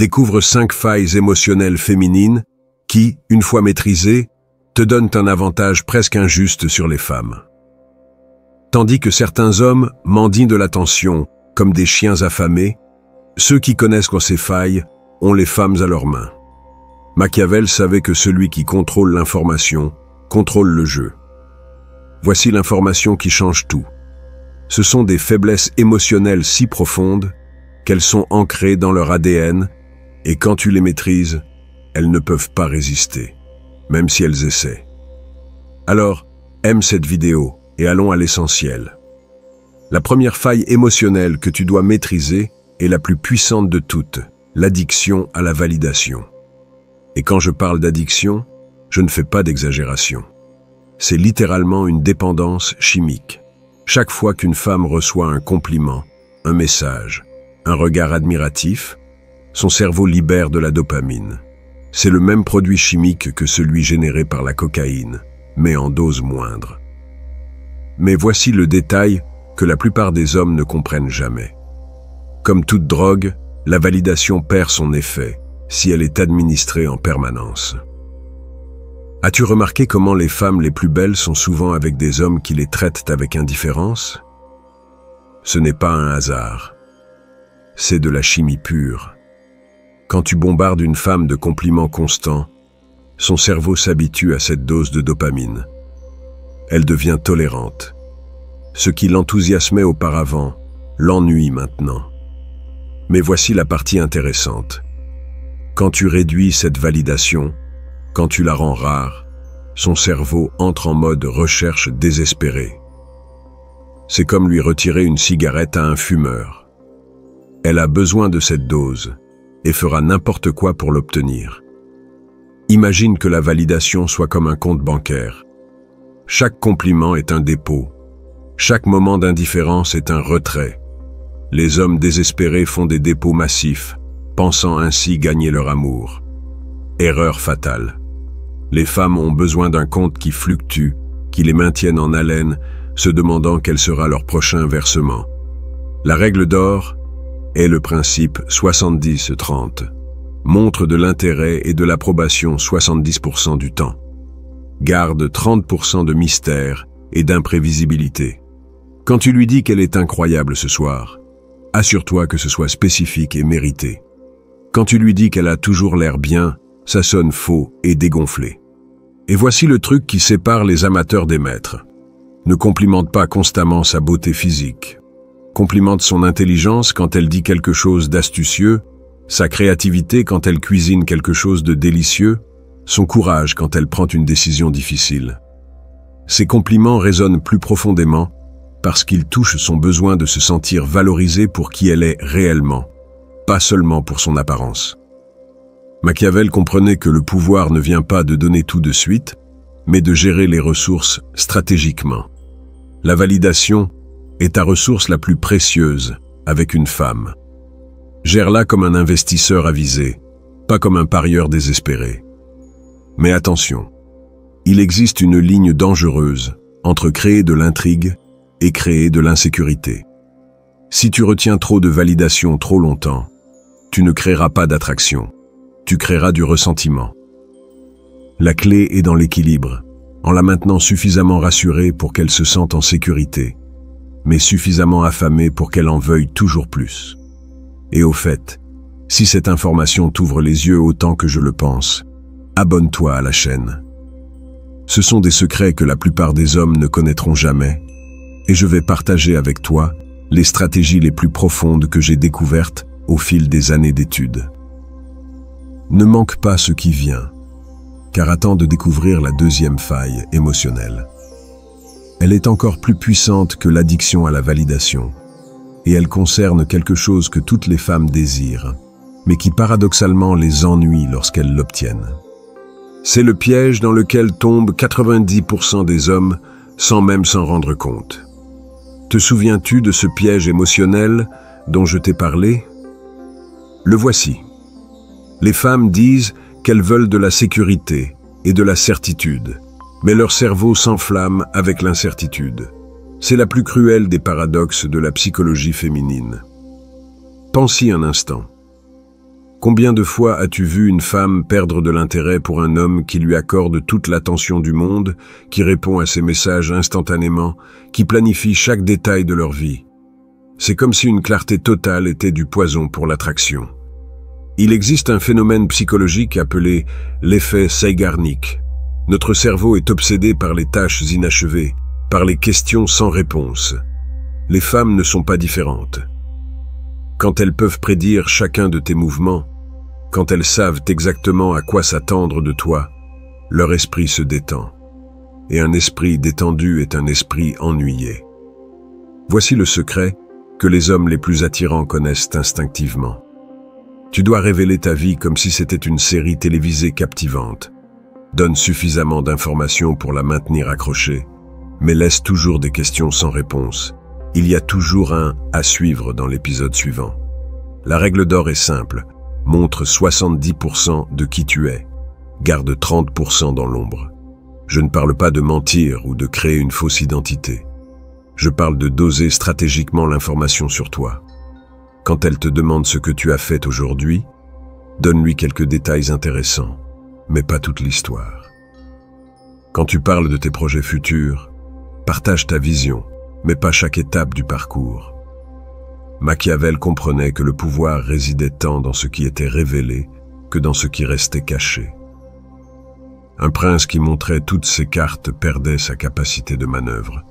Découvre 5 failles émotionnelles féminines qui, une fois maîtrisées, te donnent un avantage presque injuste sur les femmes. Tandis que certains hommes mendient de l'attention comme des chiens affamés, ceux qui connaissent ces failles ont les femmes à leurs mains. Machiavel savait que celui qui contrôle l'information contrôle le jeu. Voici l'information qui change tout. Ce sont des faiblesses émotionnelles si profondes qu'elles sont ancrées dans leur ADN et quand tu les maîtrises, elles ne peuvent pas résister, même si elles essaient. Alors, aime cette vidéo et allons à l'essentiel. La première faille émotionnelle que tu dois maîtriser est la plus puissante de toutes, l'addiction à la validation. Et quand je parle d'addiction, je ne fais pas d'exagération. C'est littéralement une dépendance chimique. Chaque fois qu'une femme reçoit un compliment, un message, un regard admiratif, son cerveau libère de la dopamine. C'est le même produit chimique que celui généré par la cocaïne, mais en dose moindre. Mais voici le détail que la plupart des hommes ne comprennent jamais. Comme toute drogue, la validation perd son effet si elle est administrée en permanence. As-tu remarqué comment les femmes les plus belles sont souvent avec des hommes qui les traitent avec indifférence? Ce n'est pas un hasard. C'est de la chimie pure. Quand tu bombardes une femme de compliments constants, son cerveau s'habitue à cette dose de dopamine. Elle devient tolérante. Ce qui l'enthousiasmait auparavant l'ennuie maintenant. Mais voici la partie intéressante. Quand tu réduis cette validation, quand tu la rends rare, son cerveau entre en mode recherche désespérée. C'est comme lui retirer une cigarette à un fumeur. Elle a besoin de cette dose et fera n'importe quoi pour l'obtenir. Imagine que la validation soit comme un compte bancaire. Chaque compliment est un dépôt. Chaque moment d'indifférence est un retrait. Les hommes désespérés font des dépôts massifs, pensant ainsi gagner leur amour. Erreur fatale. Les femmes ont besoin d'un compte qui fluctue, qui les maintienne en haleine, se demandant quel sera leur prochain versement. La règle d'or est le principe 70-30. Montre de l'intérêt et de l'approbation 70% du temps. Garde 30% de mystère et d'imprévisibilité. Quand tu lui dis qu'elle est incroyable ce soir, assure-toi que ce soit spécifique et mérité. Quand tu lui dis qu'elle a toujours l'air bien, ça sonne faux et dégonflé. Et voici le truc qui sépare les amateurs des maîtres. Ne complimente pas constamment sa beauté physique. Complimente son intelligence quand elle dit quelque chose d'astucieux, sa créativité quand elle cuisine quelque chose de délicieux, son courage quand elle prend une décision difficile. Ces compliments résonnent plus profondément parce qu'ils touchent son besoin de se sentir valorisée pour qui elle est réellement, pas seulement pour son apparence. Machiavel comprenait que le pouvoir ne vient pas de donner tout de suite, mais de gérer les ressources stratégiquement. La validation est ta ressource la plus précieuse avec une femme. Gère-la comme un investisseur avisé, pas comme un parieur désespéré. Mais attention, il existe une ligne dangereuse entre créer de l'intrigue et créer de l'insécurité. Si tu retiens trop de validation trop longtemps, tu ne créeras pas d'attraction, tu créeras du ressentiment. La clé est dans l'équilibre, en la maintenant suffisamment rassurée pour qu'elle se sente en sécurité, mais suffisamment affamée pour qu'elle en veuille toujours plus. Et au fait, si cette information t'ouvre les yeux autant que je le pense, abonne-toi à la chaîne. Ce sont des secrets que la plupart des hommes ne connaîtront jamais, et je vais partager avec toi les stratégies les plus profondes que j'ai découvertes au fil des années d'études. Ne manque pas ce qui vient, car attends de découvrir la deuxième faille émotionnelle. Elle est encore plus puissante que l'addiction à la validation, et elle concerne quelque chose que toutes les femmes désirent, mais qui paradoxalement les ennuie lorsqu'elles l'obtiennent. C'est le piège dans lequel tombent 90% des hommes sans même s'en rendre compte. Te souviens-tu de ce piège émotionnel dont je t'ai parlé? Le voici. Les femmes disent qu'elles veulent de la sécurité et de la certitude, mais leur cerveau s'enflamme avec l'incertitude. C'est la plus cruelle des paradoxes de la psychologie féminine. Pense-y un instant. Combien de fois as-tu vu une femme perdre de l'intérêt pour un homme qui lui accorde toute l'attention du monde, qui répond à ses messages instantanément, qui planifie chaque détail de leur vie? C'est comme si une clarté totale était du poison pour l'attraction. Il existe un phénomène psychologique appelé l'effet Zeigarnik. Notre cerveau est obsédé par les tâches inachevées, par les questions sans réponse. Les femmes ne sont pas différentes. Quand elles peuvent prédire chacun de tes mouvements, quand elles savent exactement à quoi s'attendre de toi, leur esprit se détend. Et un esprit détendu est un esprit ennuyé. Voici le secret que les hommes les plus attirants connaissent instinctivement. Tu dois révéler ta vie comme si c'était une série télévisée captivante. Donne suffisamment d'informations pour la maintenir accrochée, mais laisse toujours des questions sans réponse. Il y a toujours un « à suivre » dans l'épisode suivant. La règle d'or est simple. Montre 70% de qui tu es. Garde 30% dans l'ombre. Je ne parle pas de mentir ou de créer une fausse identité. Je parle de doser stratégiquement l'information sur toi. Quand elle te demande ce que tu as fait aujourd'hui, donne-lui quelques détails intéressants, mais pas toute l'histoire. Quand tu parles de tes projets futurs, partage ta vision, mais pas chaque étape du parcours. Machiavel comprenait que le pouvoir résidait tant dans ce qui était révélé que dans ce qui restait caché. Un prince qui montrait toutes ses cartes perdait sa capacité de manœuvre.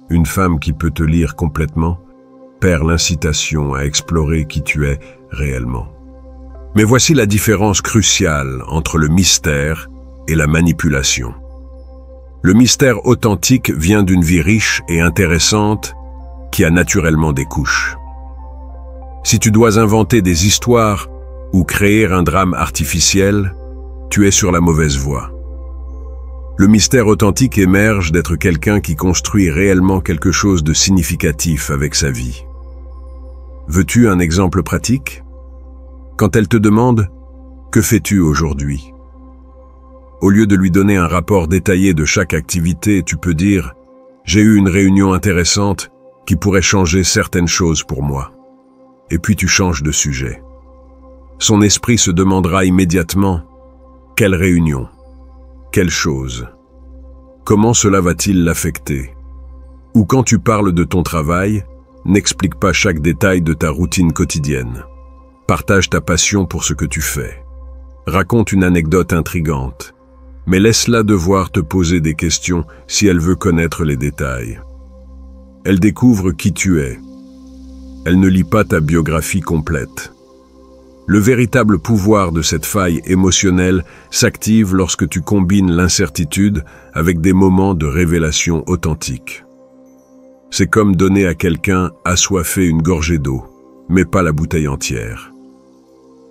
Une femme qui peut te lire complètement perd l'incitation à explorer qui tu es réellement. Mais voici la différence cruciale entre le mystère et la manipulation. Le mystère authentique vient d'une vie riche et intéressante qui a naturellement des couches. Si tu dois inventer des histoires ou créer un drame artificiel, tu es sur la mauvaise voie. Le mystère authentique émerge d'être quelqu'un qui construit réellement quelque chose de significatif avec sa vie. Veux-tu un exemple pratique? Quand elle te demande « Que fais-tu aujourd'hui ?» Au lieu de lui donner un rapport détaillé de chaque activité, tu peux dire « J'ai eu une réunion intéressante qui pourrait changer certaines choses pour moi. » Et puis tu changes de sujet. Son esprit se demandera immédiatement « Quelle réunion? Quelle chose? Comment cela va-t-il l'affecter ?» Ou quand tu parles de ton travail, n'explique pas chaque détail de ta routine quotidienne. Partage ta passion pour ce que tu fais. Raconte une anecdote intrigante, mais laisse-la devoir te poser des questions si elle veut connaître les détails. Elle découvre qui tu es. Elle ne lit pas ta biographie complète. Le véritable pouvoir de cette faille émotionnelle s'active lorsque tu combines l'incertitude avec des moments de révélation authentique. C'est comme donner à quelqu'un assoiffé une gorgée d'eau, mais pas la bouteille entière.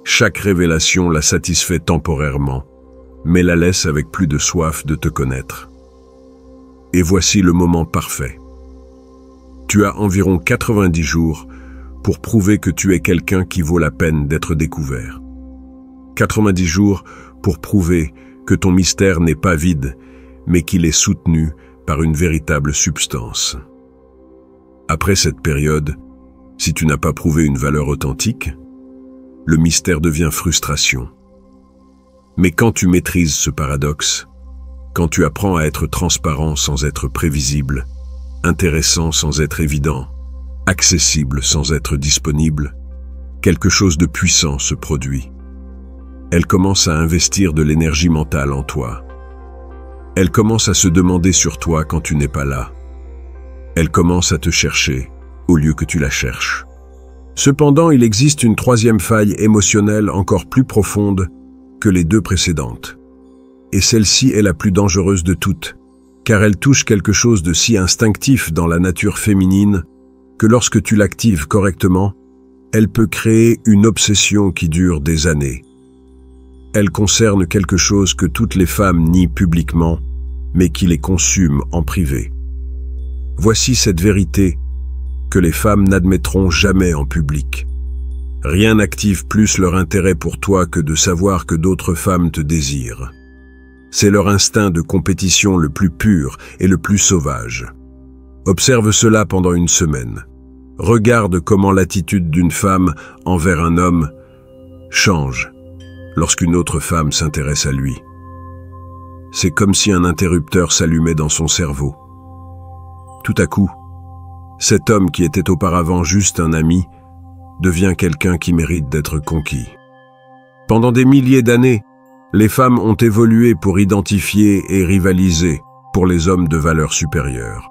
Chaque révélation la satisfait temporairement, mais la laisse avec plus de soif de te connaître. Et voici le moment parfait. Tu as environ 90 jours pour prouver que tu es quelqu'un qui vaut la peine d'être découvert. 90 jours pour prouver que ton mystère n'est pas vide, mais qu'il est soutenu par une véritable substance. Après cette période, si tu n'as pas prouvé une valeur authentique, le mystère devient frustration. Mais quand tu maîtrises ce paradoxe, quand tu apprends à être transparent sans être prévisible, intéressant sans être évident, accessible sans être disponible, quelque chose de puissant se produit. Elle commence à investir de l'énergie mentale en toi. Elle commence à se demander sur toi quand tu n'es pas là. Elle commence à te chercher au lieu que tu la cherches. Cependant, il existe une troisième faille émotionnelle encore plus profonde que les deux précédentes. Et celle-ci est la plus dangereuse de toutes, car elle touche quelque chose de si instinctif dans la nature féminine que lorsque tu l'actives correctement, elle peut créer une obsession qui dure des années. Elle concerne quelque chose que toutes les femmes nient publiquement, mais qui les consume en privé. Voici cette vérité que les femmes n'admettront jamais en public. Rien n'active plus leur intérêt pour toi que de savoir que d'autres femmes te désirent. C'est leur instinct de compétition le plus pur et le plus sauvage. Observe cela pendant une semaine. Regarde comment l'attitude d'une femme envers un homme change lorsqu'une autre femme s'intéresse à lui. C'est comme si un interrupteur s'allumait dans son cerveau. Tout à coup, cet homme qui était auparavant juste un ami devient quelqu'un qui mérite d'être conquis. Pendant des milliers d'années, les femmes ont évolué pour identifier et rivaliser pour les hommes de valeur supérieure.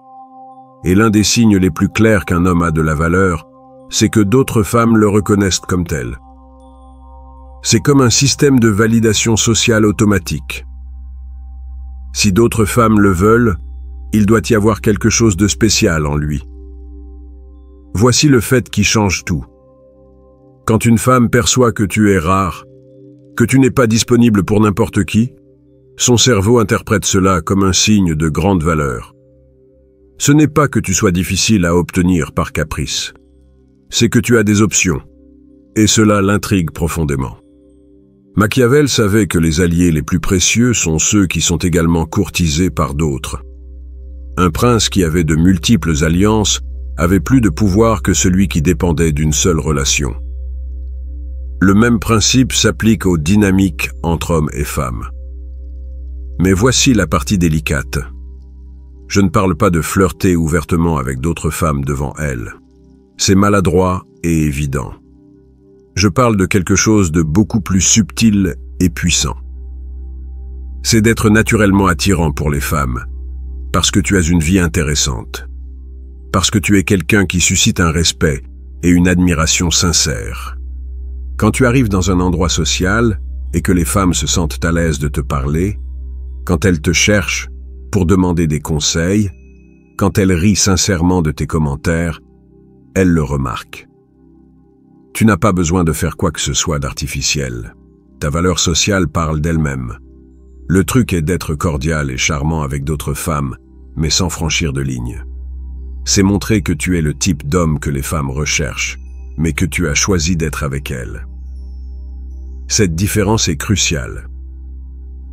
Et l'un des signes les plus clairs qu'un homme a de la valeur, c'est que d'autres femmes le reconnaissent comme tel. C'est comme un système de validation sociale automatique. Si d'autres femmes le veulent, il doit y avoir quelque chose de spécial en lui. Voici le fait qui change tout. Quand une femme perçoit que tu es rare, que tu n'es pas disponible pour n'importe qui, son cerveau interprète cela comme un signe de grande valeur. Ce n'est pas que tu sois difficile à obtenir par caprice. C'est que tu as des options, et cela l'intrigue profondément. Machiavel savait que les alliés les plus précieux sont ceux qui sont également courtisés par d'autres. Un prince qui avait de multiples alliances avait plus de pouvoir que celui qui dépendait d'une seule relation. Le même principe s'applique aux dynamiques entre hommes et femmes. Mais voici la partie délicate. Je ne parle pas de flirter ouvertement avec d'autres femmes devant elles. C'est maladroit et évident. Je parle de quelque chose de beaucoup plus subtil et puissant. C'est d'être naturellement attirant pour les femmes, parce que tu as une vie intéressante, parce que tu es quelqu'un qui suscite un respect et une admiration sincère. Quand tu arrives dans un endroit social et que les femmes se sentent à l'aise de te parler, quand elles te cherchent pour demander des conseils, quand elles rient sincèrement de tes commentaires, elles le remarquent. Tu n'as pas besoin de faire quoi que ce soit d'artificiel. Ta valeur sociale parle d'elle-même. Le truc est d'être cordial et charmant avec d'autres femmes, mais sans franchir de ligne. C'est montrer que tu es le type d'homme que les femmes recherchent, mais que tu as choisi d'être avec elles. Cette différence est cruciale.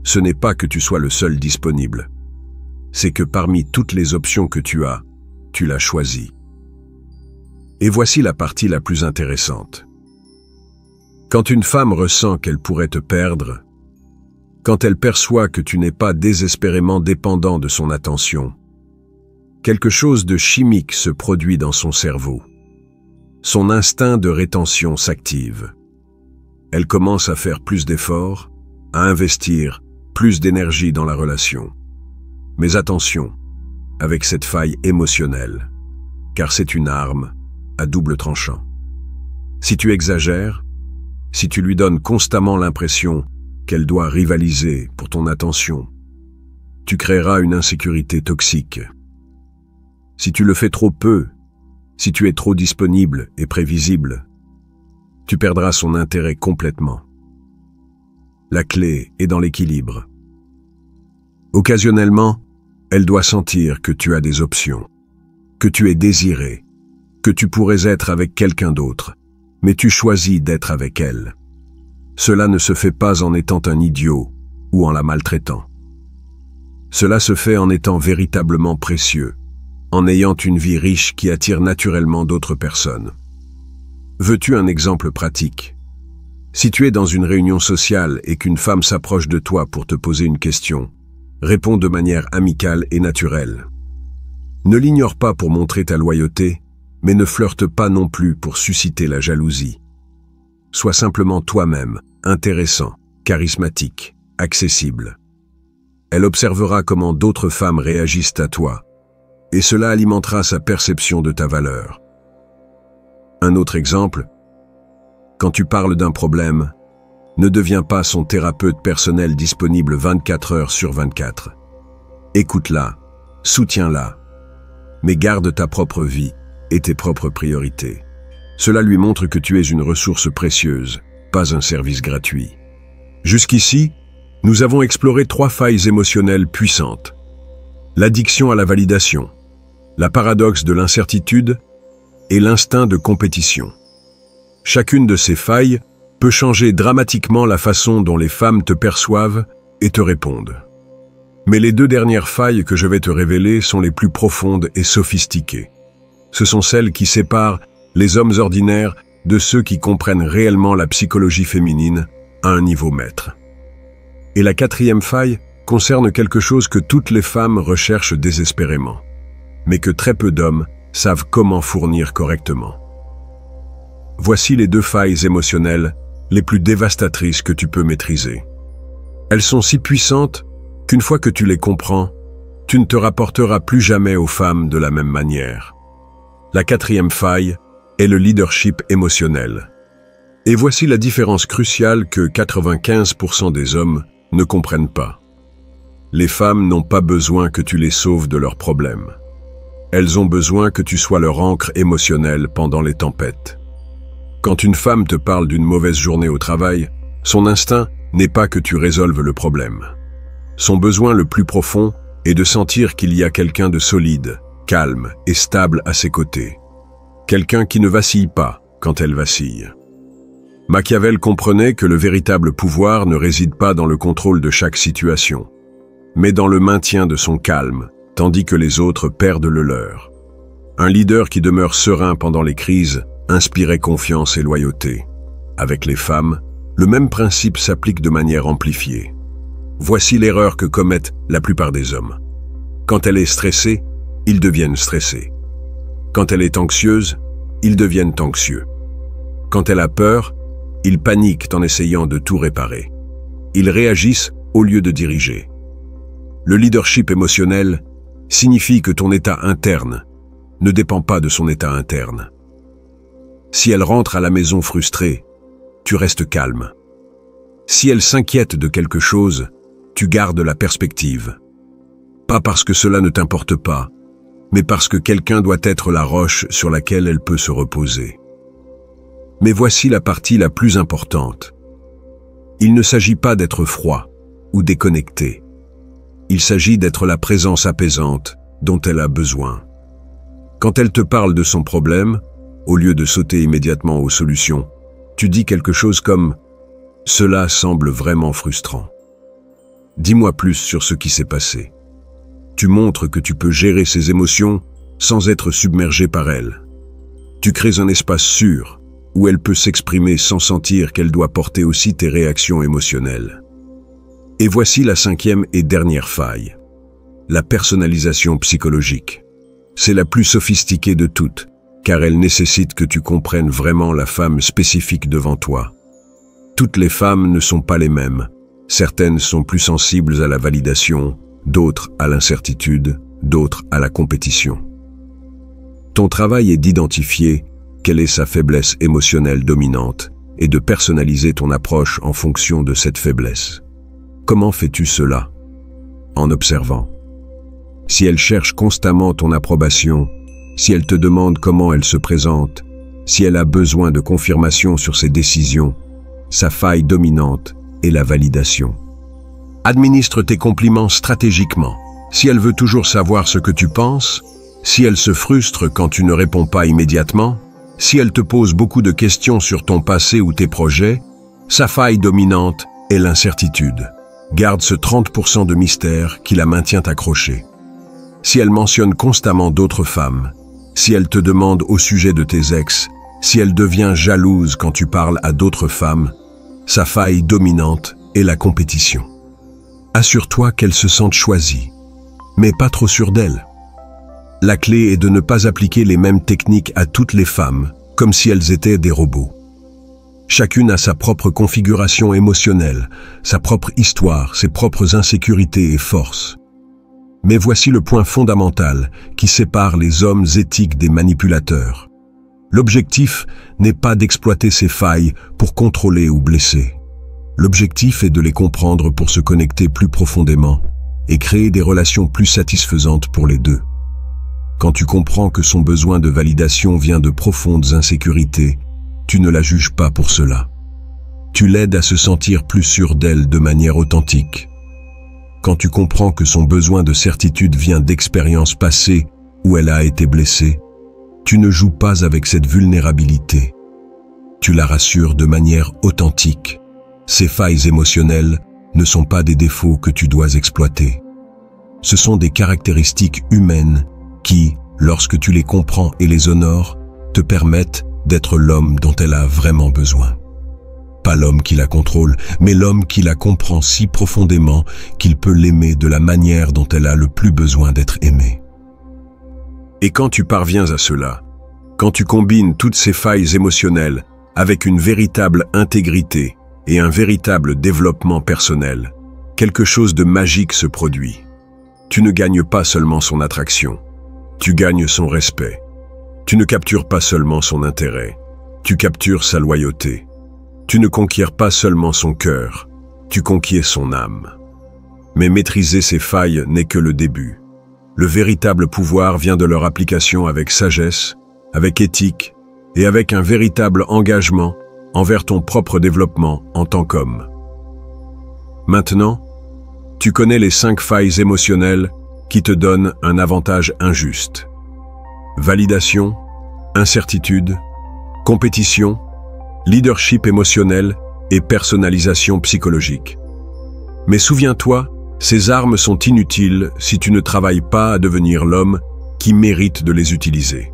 Ce n'est pas que tu sois le seul disponible. C'est que parmi toutes les options que tu as, tu l'as choisi. Et voici la partie la plus intéressante. Quand une femme ressent qu'elle pourrait te perdre, quand elle perçoit que tu n'es pas désespérément dépendant de son attention, quelque chose de chimique se produit dans son cerveau. Son instinct de rétention s'active. Elle commence à faire plus d'efforts, à investir plus d'énergie dans la relation. Mais attention, avec cette faille émotionnelle, car c'est une arme à double tranchant. Si tu exagères, si tu lui donnes constamment l'impression qu'elle doit rivaliser pour ton attention, tu créeras une insécurité toxique. Si tu le fais trop peu, si tu es trop disponible et prévisible, tu perdras son intérêt complètement. La clé est dans l'équilibre. Occasionnellement, elle doit sentir que tu as des options, que tu es désiré, que tu pourrais être avec quelqu'un d'autre, mais tu choisis d'être avec elle. Cela ne se fait pas en étant un idiot ou en la maltraitant. Cela se fait en étant véritablement précieux, en ayant une vie riche qui attire naturellement d'autres personnes. Veux-tu un exemple pratique? Si tu es dans une réunion sociale et qu'une femme s'approche de toi pour te poser une question, réponds de manière amicale et naturelle. Ne l'ignore pas pour montrer ta loyauté, mais ne flirte pas non plus pour susciter la jalousie. Sois simplement toi-même, intéressant, charismatique, accessible. Elle observera comment d'autres femmes réagissent à toi, et cela alimentera sa perception de ta valeur. Un autre exemple, quand tu parles d'un problème, ne deviens pas son thérapeute personnel disponible 24 heures sur 24. Écoute-la, soutiens-la, mais garde ta propre vie et tes propres priorités. Cela lui montre que tu es une ressource précieuse, pas un service gratuit. Jusqu'ici, nous avons exploré 3 failles émotionnelles puissantes. L'addiction à la validation, la paradoxe de l'incertitude et l'instinct de compétition. Chacune de ces failles peut changer dramatiquement la façon dont les femmes te perçoivent et te répondent. Mais les 2 dernières failles que je vais te révéler sont les plus profondes et sophistiquées. Ce sont celles qui séparent les hommes ordinaires de ceux qui comprennent réellement la psychologie féminine à un niveau maître. Et la quatrième faille concerne quelque chose que toutes les femmes recherchent désespérément, mais que très peu d'hommes savent comment fournir correctement. Voici les 2 failles émotionnelles les plus dévastatrices que tu peux maîtriser. Elles sont si puissantes qu'une fois que tu les comprends, tu ne te rapporteras plus jamais aux femmes de la même manière. La quatrième faille est le leadership émotionnel. Et voici la différence cruciale que 95% des hommes ne comprennent pas. Les femmes n'ont pas besoin que tu les sauves de leurs problèmes. Elles ont besoin que tu sois leur ancre émotionnelle pendant les tempêtes. Quand une femme te parle d'une mauvaise journée au travail, son instinct n'est pas que tu résolves le problème. Son besoin le plus profond est de sentir qu'il y a quelqu'un de solide, calme et stable à ses côtés. Quelqu'un qui ne vacille pas quand elle vacille. Machiavel comprenait que le véritable pouvoir ne réside pas dans le contrôle de chaque situation, mais dans le maintien de son calme, tandis que les autres perdent le leur. Un leader qui demeure serein pendant les crises inspirait confiance et loyauté. Avec les femmes, le même principe s'applique de manière amplifiée. Voici l'erreur que commettent la plupart des hommes. Quand elle est stressée, ils deviennent stressés. Quand elle est anxieuse, ils deviennent anxieux. Quand elle a peur, ils paniquent en essayant de tout réparer. Ils réagissent au lieu de diriger. Le leadership émotionnel signifie que ton état interne ne dépend pas de son état interne. Si elle rentre à la maison frustrée, tu restes calme. Si elle s'inquiète de quelque chose, tu gardes la perspective. Pas parce que cela ne t'importe pas, mais parce que quelqu'un doit être la roche sur laquelle elle peut se reposer. Mais voici la partie la plus importante. Il ne s'agit pas d'être froid ou déconnecté. Il s'agit d'être la présence apaisante dont elle a besoin. Quand elle te parle de son problème, au lieu de sauter immédiatement aux solutions, tu dis quelque chose comme « Cela semble vraiment frustrant. Dis-moi plus sur ce qui s'est passé. » Tu montres que tu peux gérer ses émotions sans être submergé par elles. Tu crées un espace sûr où elle peut s'exprimer sans sentir qu'elle doit porter aussi tes réactions émotionnelles. Et voici la 5e et dernière faille. La personnalisation psychologique. C'est la plus sophistiquée de toutes, car elle nécessite que tu comprennes vraiment la femme spécifique devant toi. Toutes les femmes ne sont pas les mêmes. Certaines sont plus sensibles à la validation, d'autres à l'incertitude, d'autres à la compétition. Ton travail est d'identifier quelle est sa faiblesse émotionnelle dominante et de personnaliser ton approche en fonction de cette faiblesse. Comment fais-tu cela? En observant. Si elle cherche constamment ton approbation, si elle te demande comment elle se présente, si elle a besoin de confirmation sur ses décisions, sa faille dominante est la validation. Administre tes compliments stratégiquement. Si elle veut toujours savoir ce que tu penses, si elle se frustre quand tu ne réponds pas immédiatement, si elle te pose beaucoup de questions sur ton passé ou tes projets, sa faille dominante est l'incertitude. Garde ce 30% de mystère qui la maintient accrochée. Si elle mentionne constamment d'autres femmes, si elle te demande au sujet de tes ex, si elle devient jalouse quand tu parles à d'autres femmes, sa faille dominante est la compétition. Assure-toi qu'elle se sente choisie, mais pas trop sûre d'elle. La clé est de ne pas appliquer les mêmes techniques à toutes les femmes, comme si elles étaient des robots. Chacune a sa propre configuration émotionnelle, sa propre histoire, ses propres insécurités et forces. Mais voici le point fondamental qui sépare les hommes éthiques des manipulateurs. L'objectif n'est pas d'exploiter ces failles pour contrôler ou blesser. L'objectif est de les comprendre pour se connecter plus profondément et créer des relations plus satisfaisantes pour les deux. Quand tu comprends que son besoin de validation vient de profondes insécurités, tu ne la juges pas pour cela. Tu l'aides à se sentir plus sûre d'elle de manière authentique. Quand tu comprends que son besoin de certitude vient d'expériences passées où elle a été blessée, tu ne joues pas avec cette vulnérabilité. Tu la rassures de manière authentique. Ces failles émotionnelles ne sont pas des défauts que tu dois exploiter. Ce sont des caractéristiques humaines qui, lorsque tu les comprends et les honores, te permettent d'être l'homme dont elle a vraiment besoin. Pas l'homme qui la contrôle, mais l'homme qui la comprend si profondément qu'il peut l'aimer de la manière dont elle a le plus besoin d'être aimée. Et quand tu parviens à cela, quand tu combines toutes ces failles émotionnelles avec une véritable intégrité et un véritable développement personnel, quelque chose de magique se produit. Tu ne gagnes pas seulement son attraction, tu gagnes son respect. Tu ne captures pas seulement son intérêt, tu captures sa loyauté. Tu ne conquiers pas seulement son cœur, tu conquiers son âme. Mais maîtriser ces failles n'est que le début. Le véritable pouvoir vient de leur application avec sagesse, avec éthique et avec un véritable engagement envers ton propre développement en tant qu'homme. Maintenant, tu connais les 5 failles émotionnelles qui te donnent un avantage injuste. Validation, incertitude, compétition, leadership émotionnel et personnalisation psychologique. Mais souviens-toi, ces armes sont inutiles si tu ne travailles pas à devenir l'homme qui mérite de les utiliser.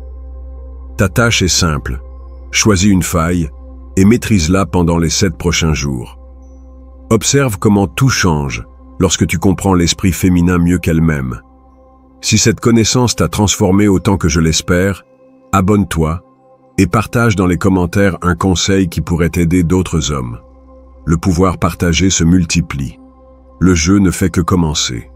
Ta tâche est simple, choisis une faille et maîtrise-la pendant les 7 prochains jours. Observe comment tout change lorsque tu comprends l'esprit féminin mieux qu'elle-même. Si cette connaissance t'a transformé autant que je l'espère, abonne-toi et partage dans les commentaires un conseil qui pourrait aider d'autres hommes. Le pouvoir partagé se multiplie. Le jeu ne fait que commencer.